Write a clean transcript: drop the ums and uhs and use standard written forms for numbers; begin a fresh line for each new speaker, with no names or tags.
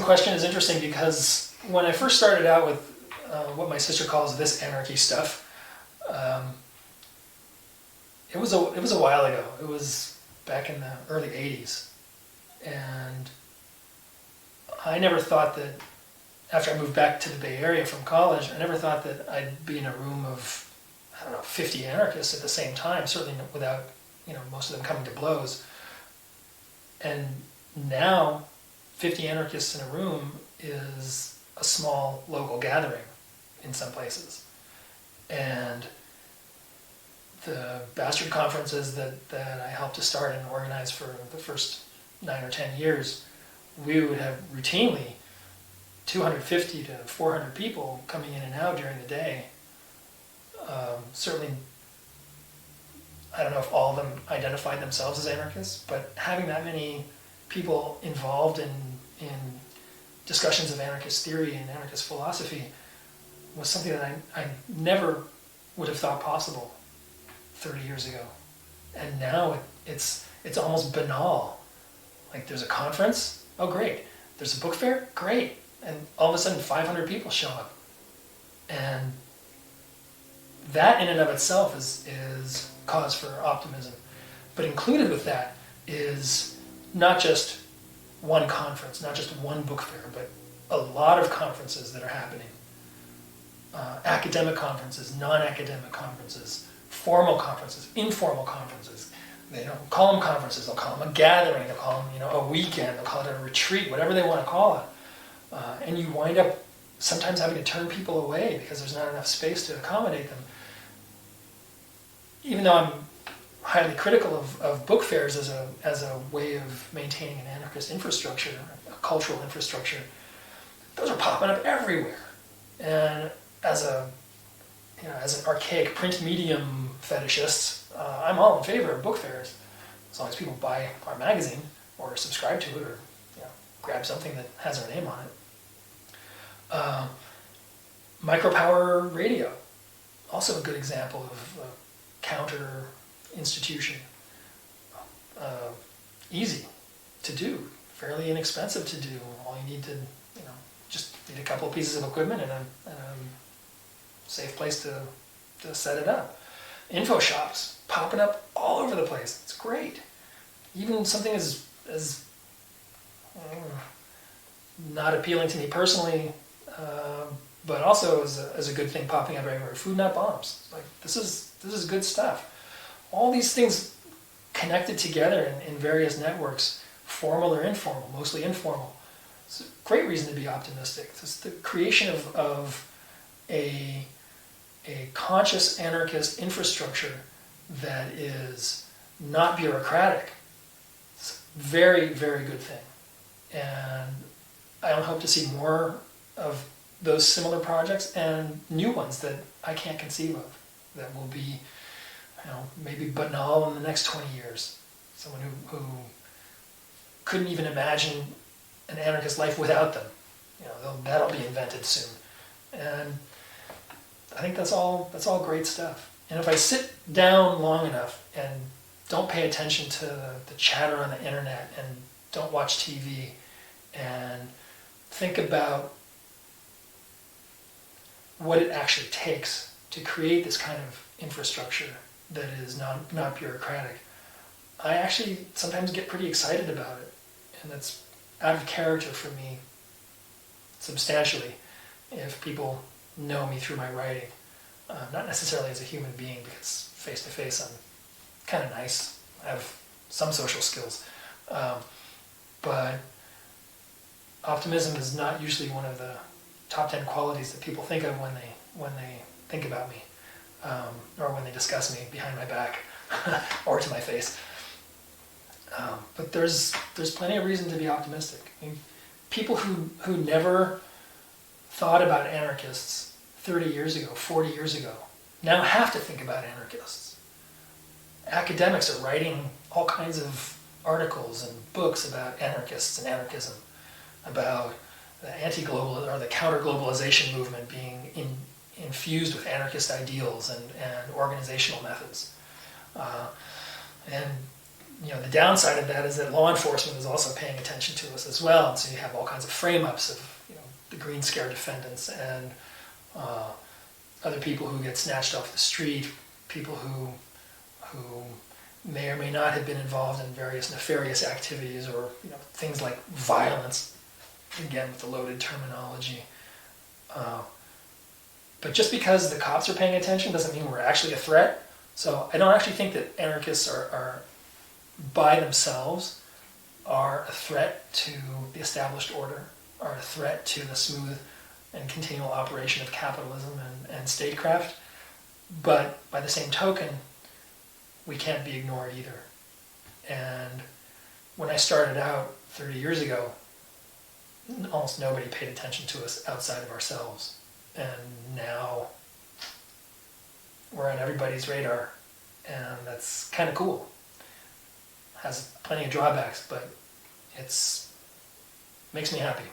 question is interesting because when I first started out with what my sister calls this anarchy stuff, it was a while ago. It was back in the early 80s. And I never thought that, after I moved back to the Bay Area from college, I never thought that I'd be in a room of, I don't know, 50 anarchists at the same time, certainly without, most of them coming to blows. And now, 50 anarchists in a room is a small local gathering in some places. And the bastard conferences that I helped to start and organize for the first 9 or 10 years, we would have routinely 250 to 400 people coming in and out during the day. Certainly, I don't know if all of them identified themselves as anarchists, but having that many people involved in discussions of anarchist theory and anarchist philosophy was something that I never would have thought possible 30 years ago. And now it's almost banal. Like, there's a conference, oh great. There's a book fair, great. And all of a sudden 500 people show up. And that in and of itself is cause for optimism. But included with that is not just one conference, not just one book fair, but a lot of conferences that are happening. Academic conferences, non-academic conferences, formal conferences, informal conferences. They don't call them conferences, they'll call them a gathering, they'll call them a weekend, they'll call it a retreat, whatever they want to call it. And you wind up sometimes having to turn people away because there's not enough space to accommodate them. Even though I'm highly critical of book fairs as a way of maintaining an anarchist infrastructure, a cultural infrastructure, those are popping up everywhere. And as an archaic print medium fetishist, I'm all in favor of book fairs, as long as people buy our magazine or subscribe to it or grab something that has our name on it. Micropower radio, also a good example of a counter institution. Easy to do, fairly inexpensive to do. All you need to, just need a couple of pieces of equipment and a safe place to set it up. Info shops popping up all over the place. It's great. Even something as not appealing to me personally, but also as a good thing popping up everywhere. Food Not Bombs. Like, this is good stuff. All these things connected together in various networks, formal or informal, mostly informal. It's a great reason to be optimistic. It's the creation of a conscious anarchist infrastructure that is not bureaucratic. It's a very, very good thing. And I hope to see more of those similar projects and new ones that I can't conceive of that will be, maybe banal in the next 20 years. Someone who couldn't even imagine an anarchist life without them. That'll be invented soon. And I think that's all great stuff. And if I sit down long enough and don't pay attention to the chatter on the internet and don't watch TV and think about what it actually takes to create this kind of infrastructure that is not bureaucratic, I actually sometimes get pretty excited about it. And that's out of character for me substantially if people know me through my writing. Not necessarily as a human being, because face-to-face I'm kind of nice. I have some social skills. But optimism is not usually one of the top 10 qualities that people think of when they think about me, or when they discuss me behind my back or to my face. But there's plenty of reason to be optimistic. I mean, people who never thought about anarchists 30 years ago, 40 years ago, now have to think about anarchists. Academics are writing all kinds of articles and books about anarchists and anarchism, about the anti-global or the counter-globalization movement being infused with anarchist ideals and organizational methods. And the downside of that is that law enforcement is also paying attention to us as well. And so you have all kinds of frame-ups of the Green Scare defendants and other people who get snatched off the street, people who may or may not have been involved in various nefarious activities or things like violence, again with the loaded terminology. But just because the cops are paying attention doesn't mean we're actually a threat. So I don't actually think that anarchists are by themselves are a threat to the established order, are a threat to the smooth and continual operation of capitalism and statecraft. But by the same token, we can't be ignored either. And when I started out 30 years ago, almost nobody paid attention to us outside of ourselves. And now we're on everybody's radar, and that's kind of cool. Has plenty of drawbacks, but makes me happy.